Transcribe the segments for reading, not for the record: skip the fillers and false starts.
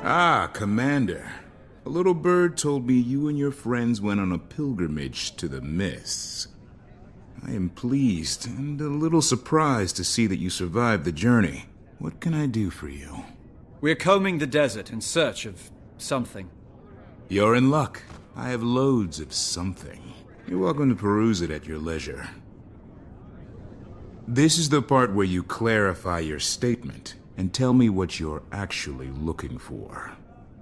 Ah, Commander. A little bird told me you and your friends went on a pilgrimage to the mists. I am pleased and a little surprised to see that you survived the journey. What can I do for you? We're combing the desert in search of something. You're in luck. I have loads of something. You're welcome to peruse it at your leisure. This is the part where you clarify your statement and tell me what you're actually looking for.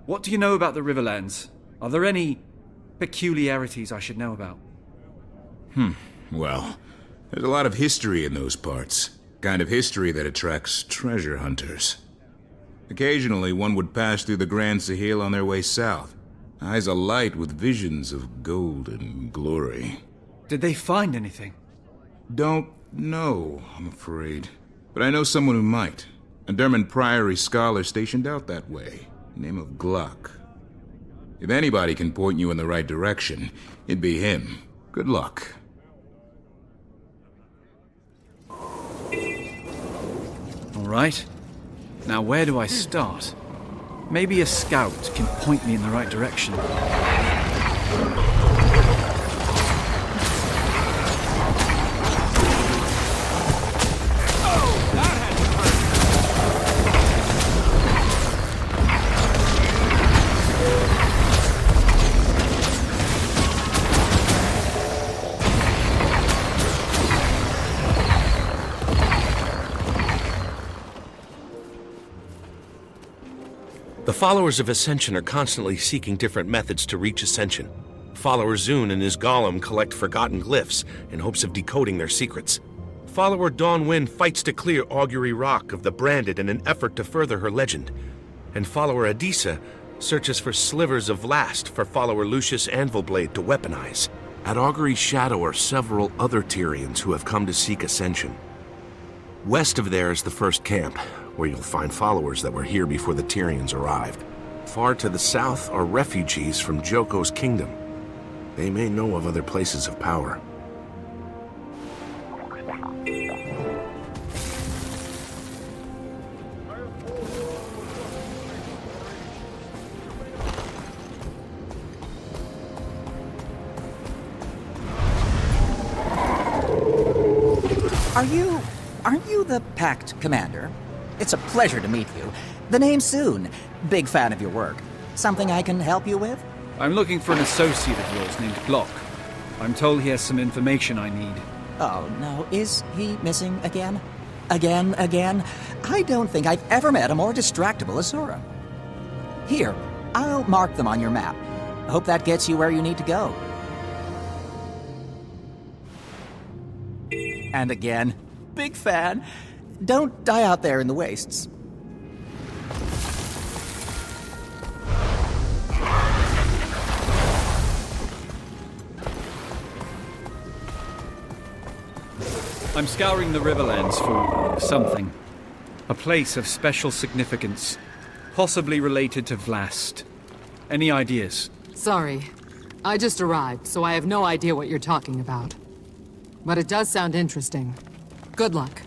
What do you know about the Riverlands? Are there any peculiarities I should know about? Well, there's a lot of history in those parts. Kind of history that attracts treasure hunters. Occasionally, one would pass through the Grand Sahil on their way south. Eyes alight with visions of gold and glory. Did they find anything? Don't know, I'm afraid. But I know someone who might. A Derman Priory scholar stationed out that way. Name of Gluck. If anybody can point you in the right direction, it'd be him. Good luck. All right. Now where do I start? Maybe a scout can point me in the right direction. The followers of Ascension are constantly seeking different methods to reach Ascension. Follower Zune and his golem collect forgotten glyphs in hopes of decoding their secrets. Follower Dawnwind fights to clear Augury Rock of the Branded in an effort to further her legend. And follower Adisa searches for slivers of Vlast for follower Lucius Anvilblade to weaponize. At Augury's shadow are several other Tyrians who have come to seek Ascension. West of there is the first camp, where you'll find followers that were here before the Tyrians arrived. Far to the south are refugees from Joko's kingdom. They may know of other places of power. Aren't you the Pact Commander? It's a pleasure to meet you. The name's Soon. Big fan of your work. Something I can help you with? I'm looking for an associate of yours named Glock. I'm told he has some information I need. Oh, no. Is he missing again? Again? I don't think I've ever met a more distractible Asura. Here, I'll mark them on your map. Hope that gets you where you need to go. And again, big fan. Don't die out there in the wastes. I'm scouring the Riverlands for something. A place of special significance, possibly related to Vlast. Any ideas? Sorry. I just arrived, so I have no idea what you're talking about. But it does sound interesting. Good luck.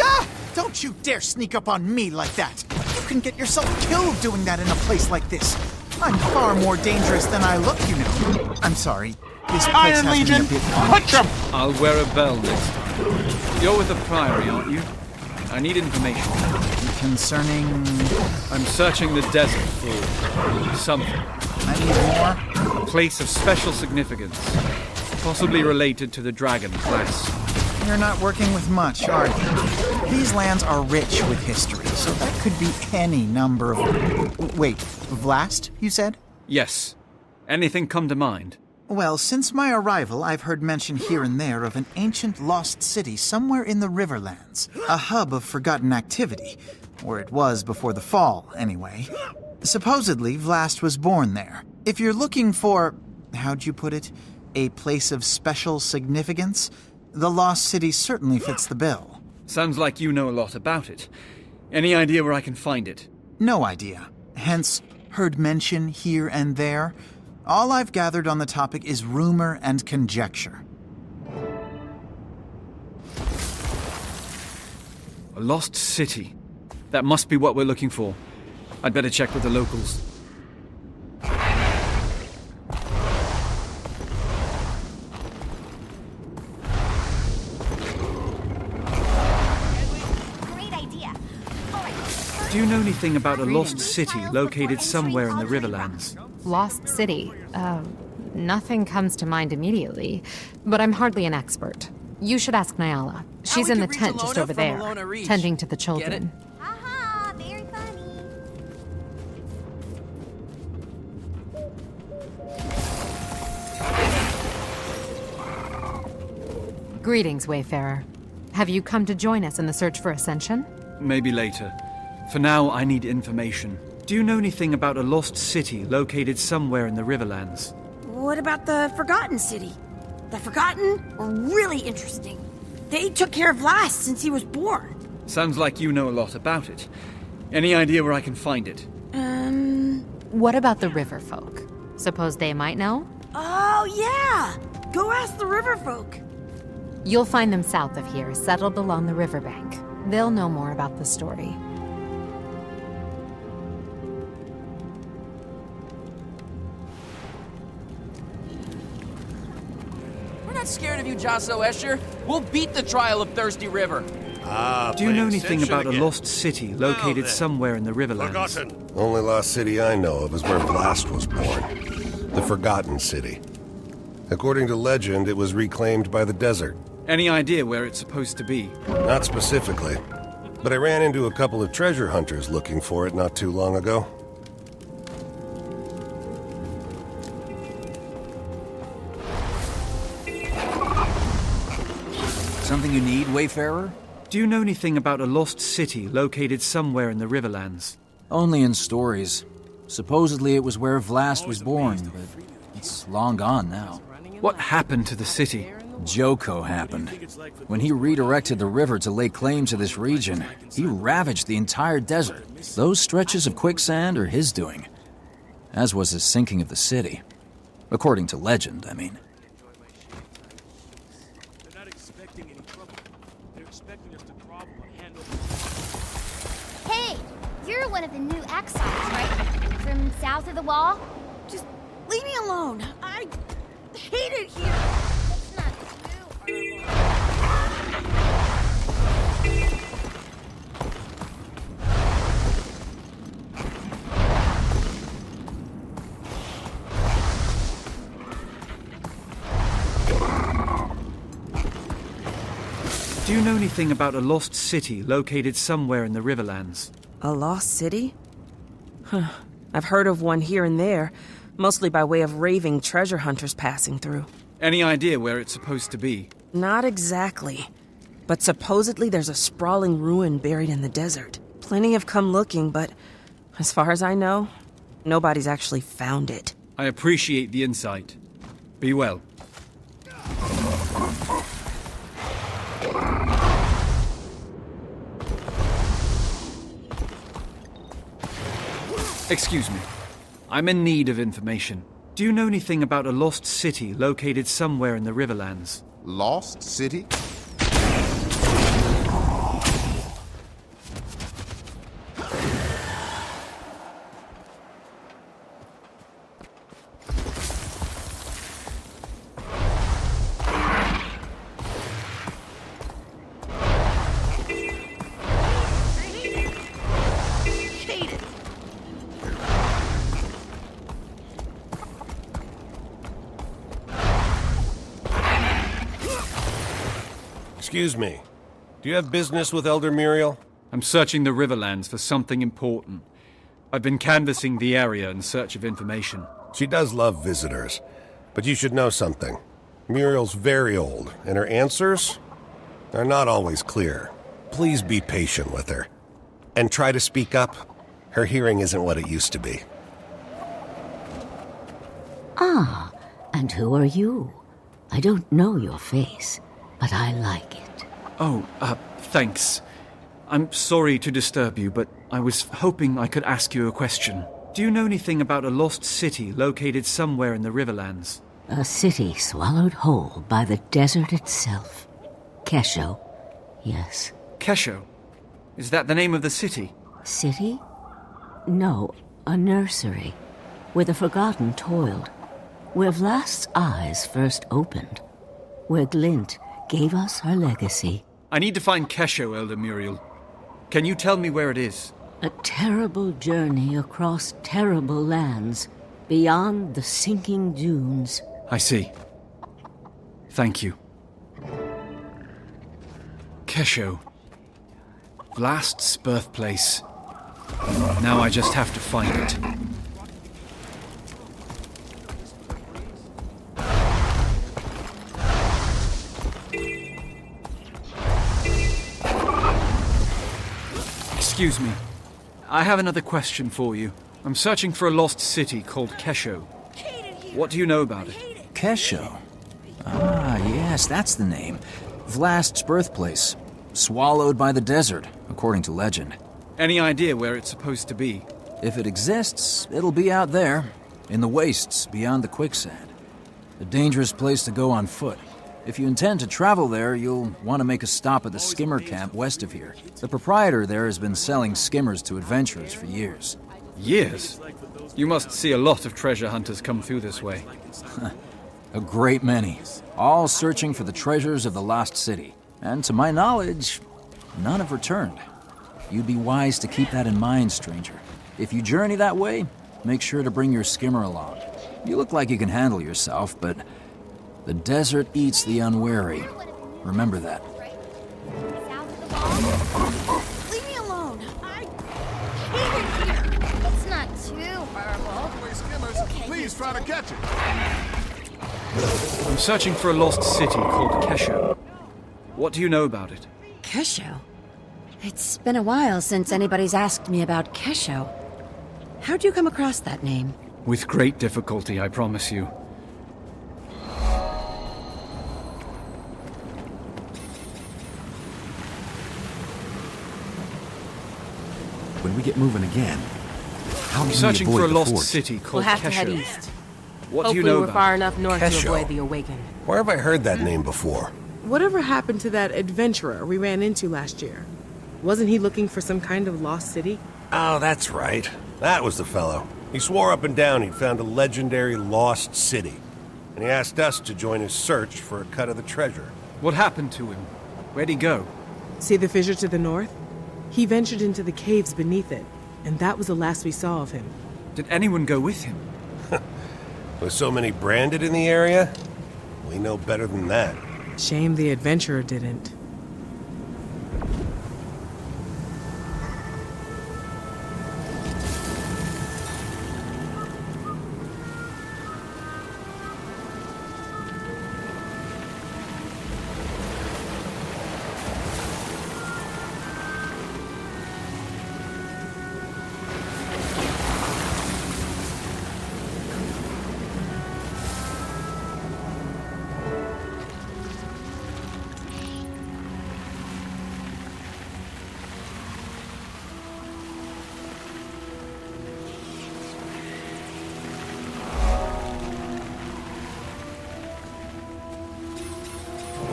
Ah! Don't you dare sneak up on me like that! You can get yourself killed doing that in a place like this. I'm far more dangerous than I look, you know. I'm sorry. This place Iron has Legion, me a bit punch him! I'll wear a bell next time. You're with the Priory, aren't you? I need information. concerning... I'm searching the desert for something. I need more? A place of special significance. Possibly related to the dragon class. You're not working with much, are you? These lands are rich with history, so that could be any number of... Wait, Vlast, you said? Yes. Anything come to mind? Well, since my arrival, I've heard mention here and there of an ancient lost city somewhere in the Riverlands. A hub of forgotten activity. Or it was before the fall, anyway. Supposedly, Vlast was born there. If you're looking for... how'd you put it? A place of special significance? The lost city certainly fits the bill. Sounds like you know a lot about it. Any idea where I can find it? No idea. Hence, heard mention here and there. All I've gathered on the topic is rumor and conjecture. A lost city. That must be what we're looking for. I'd better check with the locals. Great idea. Do you know anything about a lost city located somewhere in the Riverlands? Lost City? Nothing comes to mind immediately, but I'm hardly an expert. You should ask Nyala. She's in the tent just over there, tending to the children. Haha, very funny. Greetings, Wayfarer. Have you come to join us in the search for Ascension? Maybe later. For now, I need information. Do you know anything about a lost city located somewhere in the Riverlands? What about the Forgotten City? The Forgotten were really interesting. They took care of Last since he was born. Sounds like you know a lot about it. Any idea where I can find it? What about the river folk? Suppose they might know? Oh, yeah! Go ask the river folk. You'll find them south of here, settled along the riverbank. They'll know more about the story. We're not scared of you, Josso Escher. We'll beat the trial of Thirsty River. Do you know anything about a lost city located somewhere in the Riverlands? Forgotten. Only lost city I know of is where Blast was born. The Forgotten City. According to legend, it was reclaimed by the desert. Any idea where it's supposed to be? Not specifically, but I ran into a couple of treasure hunters looking for it not too long ago. Something you need, Wayfarer? Do you know anything about a lost city located somewhere in the Riverlands? Only in stories. Supposedly it was where Vlast was born, but it's long gone now. What happened to the city? Joko happened. When he redirected the river to lay claim to this region, he ravaged the entire desert. Those stretches of quicksand are his doing, as was the sinking of the city. According to legend, I mean. Hey, you're one of the new exiles, right? From south of the wall? Just leave me alone. I hate it here. That's not true, Arlo. Do you know anything about a lost city located somewhere in the Riverlands? A lost city? Huh. I've heard of one here and there, mostly by way of raving treasure hunters passing through. Any idea where it's supposed to be? Not exactly. But supposedly there's a sprawling ruin buried in the desert. Plenty have come looking, but as far as I know, nobody's actually found it. I appreciate the insight. Be well. Excuse me. I'm in need of information. Do you know anything about a lost city located somewhere in the Riverlands? Lost city? Excuse me. Do you have business with Elder Muriel? I'm searching the Riverlands for something important. I've been canvassing the area in search of information. She does love visitors, but you should know something. Muriel's very old, and her answers are not always clear. Please be patient with her. And try to speak up. Her hearing isn't what it used to be. Ah, and who are you? I don't know your face, but I like it. Oh, thanks. I'm sorry to disturb you, but I was hoping I could ask you a question. Do you know anything about a lost city located somewhere in the Riverlands? A city swallowed whole by the desert itself. Kesho, yes. Kesho? Is that the name of the city? City? No, a nursery, where the Forgotten toiled, where Vlast's eyes first opened, where Glint gave us her legacy. I need to find Kesho, Elder Muriel. Can you tell me where it is? A terrible journey across terrible lands, beyond the sinking dunes. I see. Thank you. Kesho. Vlast's birthplace. Now I just have to find it. Excuse me. I have another question for you. I'm searching for a lost city called Kesho. What do you know about it? Kesho? Ah, yes, that's the name. Vlast's birthplace. Swallowed by the desert, according to legend. Any idea where it's supposed to be? If it exists, it'll be out there, in the wastes beyond the quicksand. A dangerous place to go on foot. If you intend to travel there, you'll want to make a stop at the skimmer camp west of here. The proprietor there has been selling skimmers to adventurers for years. Years? You must see a lot of treasure hunters come through this way. A great many, all searching for the treasures of the lost city. And to my knowledge, none have returned. You'd be wise to keep that in mind, stranger. If you journey that way, make sure to bring your skimmer along. You look like you can handle yourself, but the desert eats the unwary. Remember that. Leave me alone. I hate it here. It's not too horrible. Okay. Please try to catch it. I'm searching for a lost city called Kesho. What do you know about it? Kesho? It's been a while since anybody's asked me about Kesho. How'd you come across that name? With great difficulty, I promise you. When we get moving again, how I'm can searching we avoid for a the lost forge? city called We'll have Kesho. to head east. What Hopefully do you know we're about far it? enough north Kesho. to avoid the Awaken. Where have I heard that name before? Whatever happened to that adventurer we ran into last year? Wasn't he looking for some kind of lost city? Oh, that's right. That was the fellow. He swore up and down he'd found a legendary lost city. And he asked us to join his search for a cut of the treasure. What happened to him? Where'd he go? See the fissure to the north? He ventured into the caves beneath it, and that was the last we saw of him. Did anyone go with him? With so many branded in the area, we know better than that. Shame the adventurer didn't.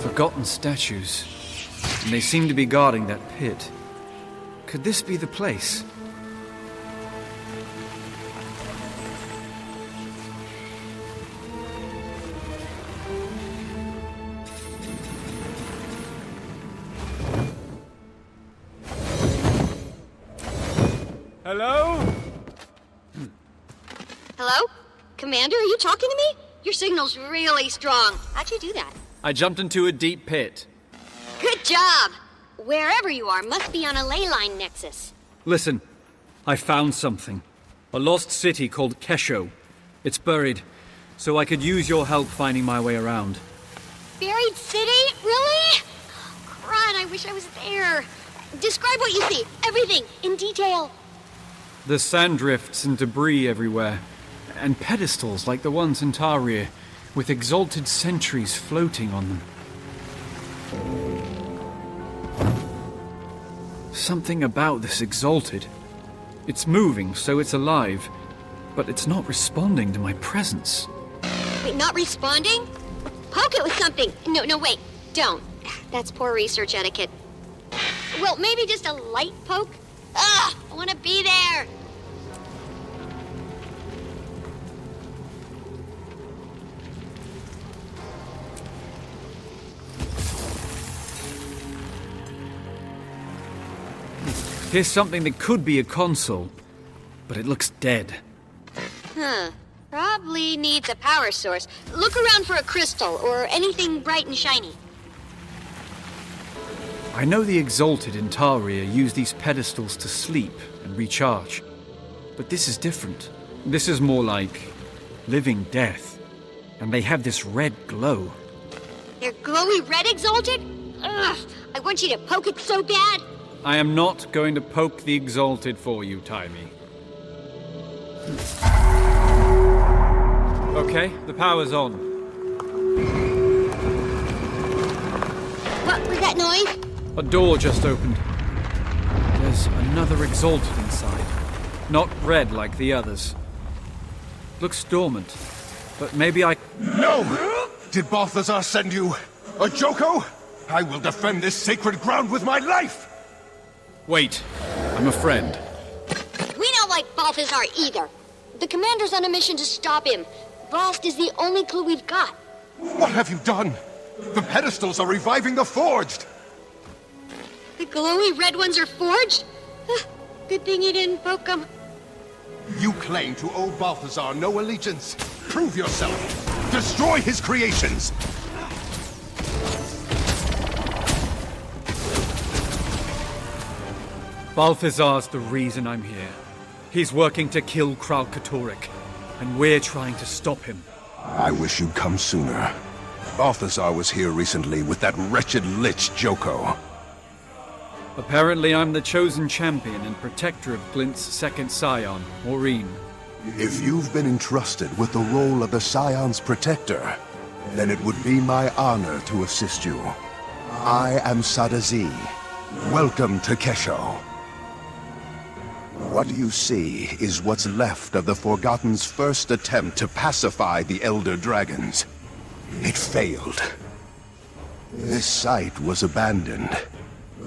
Forgotten statues. And they seem to be guarding that pit. Could this be the place? Hello? Hello? Commander, are you talking to me? Your signal's really strong. How'd you do that? I jumped into a deep pit. Good job! Wherever you are must be on a ley line nexus. Listen, I found something. A lost city called Kesho. It's buried, so I could use your help finding my way around. Buried city? Really? Crud, I wish I was there. Describe what you see. Everything, in detail. There's sand drifts and debris everywhere, and pedestals like the ones in Tarir, with exalted sentries floating on them. Something about this exalted. It's moving, so it's alive, but it's not responding to my presence. Wait, not responding? Poke it with something. No, wait. Don't. That's poor research etiquette. Well, maybe just a light poke? Ugh, I want to be there. Here's something that could be a console, but it looks dead. Huh. Probably needs a power source. Look around for a crystal or anything bright and shiny. I know the Exalted in Taria use these pedestals to sleep and recharge, but this is different. This is more like living death, and they have this red glow. They're glowy red Exalted? Ugh, I want you to poke it so bad. I am not going to poke the Exalted for you, Timey. Okay, the power's on. What was that noise? A door just opened. There's another Exalted inside. Not red like the others. Looks dormant, but maybe I... No! Did Balthazar send you a Joko? I will defend this sacred ground with my life! Wait, I'm a friend. We don't like Balthazar either. The commander's on a mission to stop him. Bast is the only clue we've got. What have you done? The pedestals are reviving the forged! The glowy red ones are forged? Good thing you didn't poke them. You claim to owe Balthazar no allegiance. Prove yourself. Destroy his creations. Balthazar's the reason I'm here. He's working to kill Kralkatorrik, and we're trying to stop him. I wish you'd come sooner. Balthazar was here recently with that wretched lich Joko. Apparently I'm the chosen champion and protector of Glint's second scion, Maureen. If you've been entrusted with the role of the Scion's protector, then it would be my honor to assist you. I am Sadazi. Welcome to Kesho. What you see is what's left of the Forgotten's first attempt to pacify the Elder Dragons. It failed. This site was abandoned,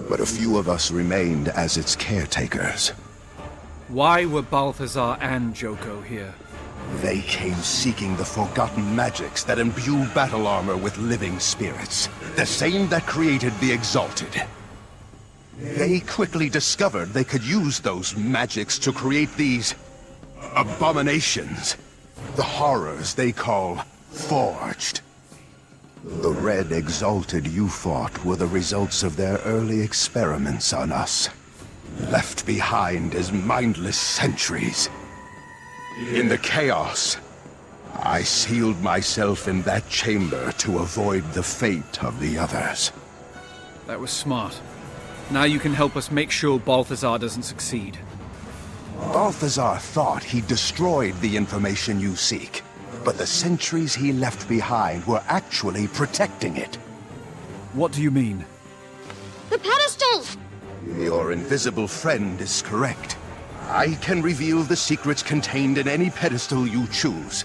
but a few of us remained as its caretakers. Why were Balthazar and Joko here? They came seeking the forgotten magics that imbue battle armor with living spirits, the same that created the Exalted. They quickly discovered they could use those magics to create these abominations, the horrors they call Forged. The Red Exalted you fought were the results of their early experiments on us, left behind as mindless sentries. In the chaos, I sealed myself in that chamber to avoid the fate of the others. That was smart. Now you can help us make sure Balthazar doesn't succeed. Balthazar thought he destroyed the information you seek, but the sentries he left behind were actually protecting it. What do you mean? The pedestals! Your invisible friend is correct. I can reveal the secrets contained in any pedestal you choose.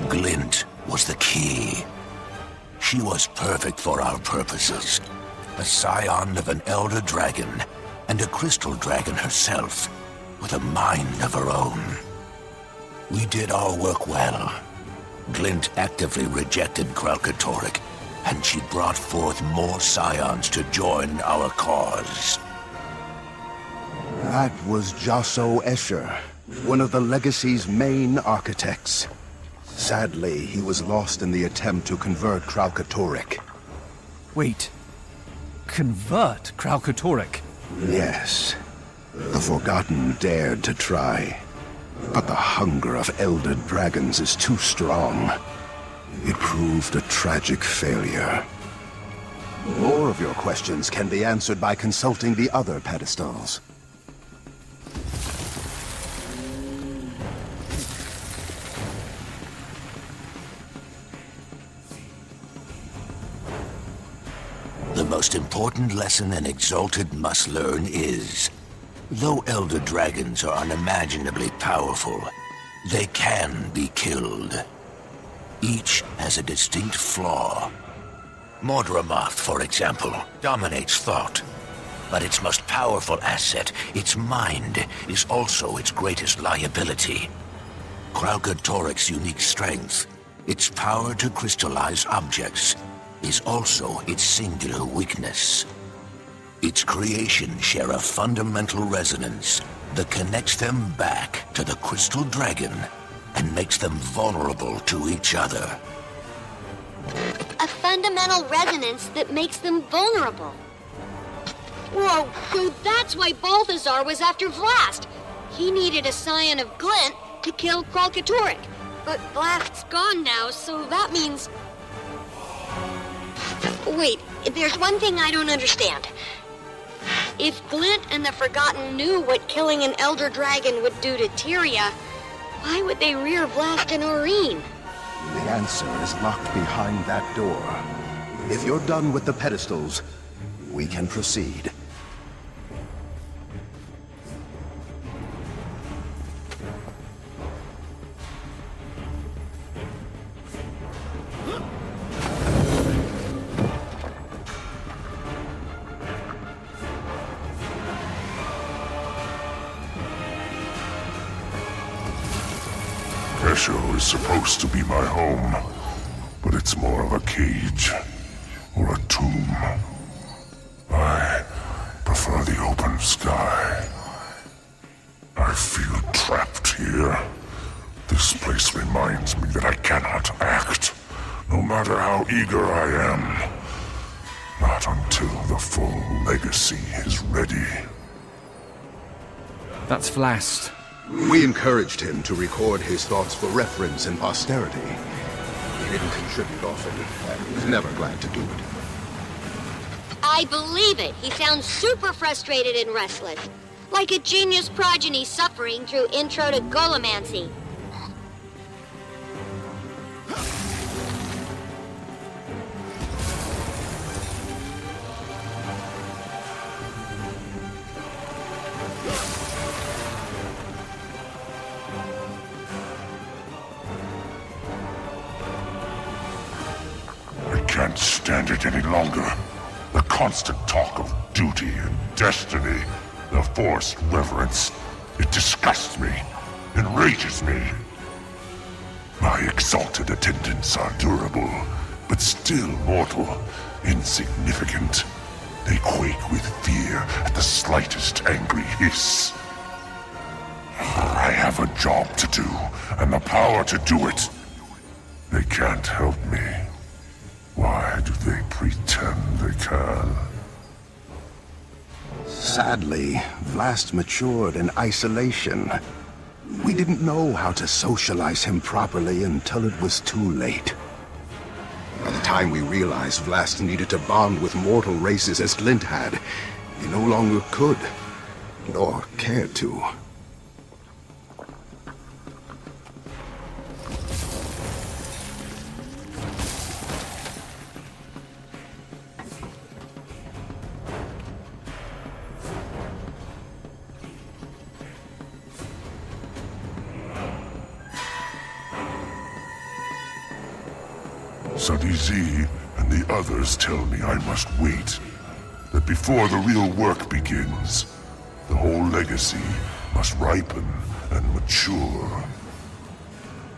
Glint was the key. She was perfect for our purposes. A scion of an elder dragon, and a crystal dragon herself, with a mind of her own. We did our work well. Glint actively rejected Kralkatorrik, and she brought forth more scions to join our cause. That was Jasso Escher, one of the Legacy's main architects. Sadly, he was lost in the attempt to convert Kralkatorrik. Wait. Convert Kralkatorrik? Yes. The Forgotten dared to try. But the hunger of Elder Dragons is too strong. It proved a tragic failure. More of your questions can be answered by consulting the other pedestals. The most important lesson an Exalted must learn is, though Elder Dragons are unimaginably powerful, They can be killed. Each has a distinct flaw. Mordramoth, for example, dominates thought. But its most powerful asset, its mind, is also its greatest liability. Kralkatorik's unique strength, its power to crystallize objects, is also its singular weakness. Its creations share a fundamental resonance that connects them back to the Crystal Dragon and makes them vulnerable to each other. A fundamental resonance that makes them vulnerable. Whoa, so that's why Balthazar was after Vlast. He needed a scion of Glint to kill Kralkatorik. But Vlast's gone now, so that means... Wait, there's one thing I don't understand. If Glint and the Forgotten knew what killing an Elder Dragon would do to Tyria, why would they rear Vlast and Aurene? The answer is locked behind that door. If you're done with the pedestals, we can proceed. Esho is supposed to be my home, but it's more of a cage or a tomb. I prefer the open sky. I feel trapped here. This place reminds me that I cannot act, no matter how eager I am. Not until the full legacy is ready. That's Vlast. We encouraged him to record his thoughts for reference in posterity. He didn't contribute often, and was never glad to do it. I believe it. He sounds super frustrated and restless. Like a genius progeny suffering through Intro to Golomancy. I can't stand it any longer. The constant talk of duty and destiny, the forced reverence, it disgusts me, enrages me. My exalted attendants are durable, but still mortal, insignificant. They quake with fear at the slightest angry hiss. I have a job to do, and the power to do it. They can't help me. Why do they pretend they can? Sadly, Vlast matured in isolation. We didn't know how to socialize him properly until it was too late. By the time we realized Vlast needed to bond with mortal races as Glint had, he no longer could, nor cared to. Sunny Z and the others tell me I must wait. That before the real work begins, the whole legacy must ripen and mature.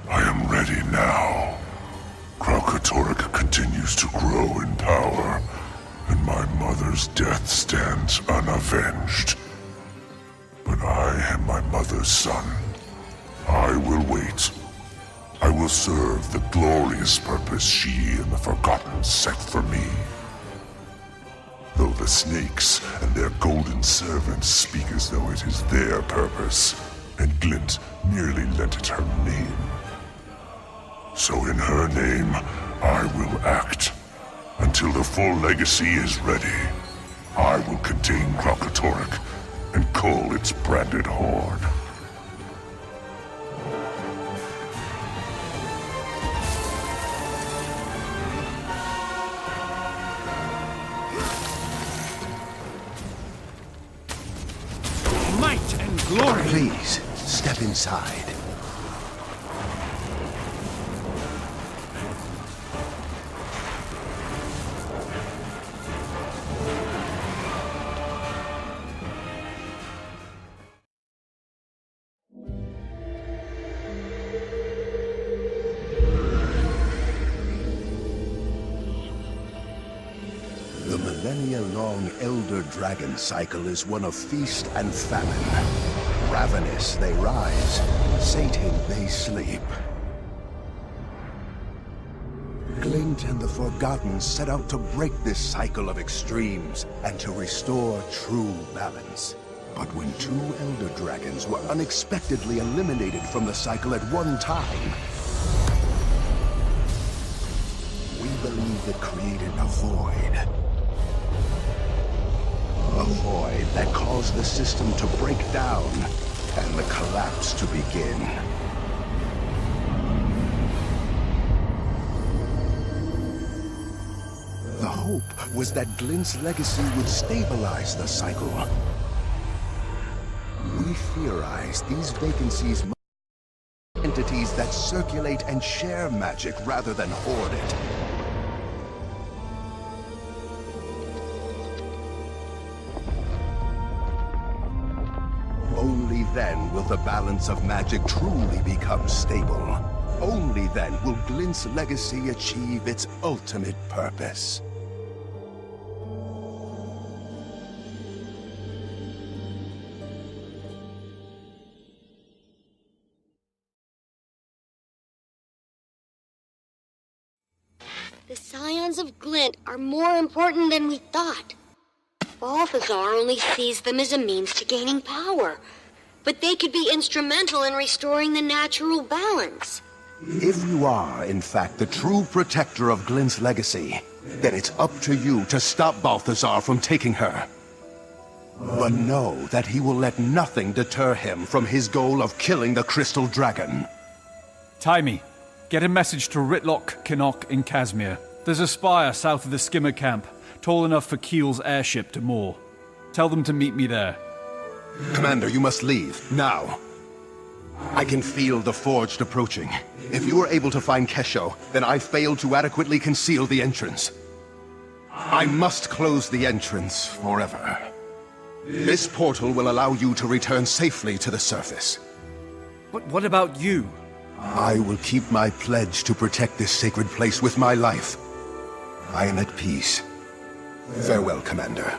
I am ready now. Kralkatorik continues to grow in power, and my mother's death stands unavenged. But I am my mother's son. I will wait. I will serve the glorious purpose she and the Forgotten set for me. Though the snakes and their golden servants speak as though it is their purpose, and Glint merely lent it her name. So in her name, I will act. Until the full legacy is ready, I will contain Kralkatorik and cull its branded horde. Might and glory! Please, step inside. millennia-long Elder Dragon cycle is one of feast and famine. Ravenous they rise, sating they sleep. Glint and the Forgotten set out to break this cycle of extremes and to restore true balance. But when two Elder Dragons were unexpectedly eliminated from the cycle at one time, we believe it created a void. A void that caused the system to break down and the collapse to begin. The hope was that Glint's legacy would stabilize the cycle. We theorize these vacancies must be entities that circulate and share magic rather than hoard it. Only then will the balance of magic truly become stable. Only then will Glint's legacy achieve its ultimate purpose. The Scions of Glint are more important than we thought. Balthazar only sees them as a means to gaining power, but they could be instrumental in restoring the natural balance. If you are, in fact, the true protector of Glint's legacy, then it's up to you to stop Balthazar from taking her. But know that he will let nothing deter him from his goal of killing the Crystal Dragon. Taimi, get a message to Ritlock, Kinnock, and Casimir. There's a spire south of the skimmer camp, tall enough for Keel's airship to moor. Tell them to meet me there. Commander, you must leave, now. I can feel the Forged approaching. If you are able to find Kesho, then I failed to adequately conceal the entrance. I must close the entrance forever. This portal will allow you to return safely to the surface. But what about you? I will keep my pledge to protect this sacred place with my life. I am at peace. Farewell, Commander.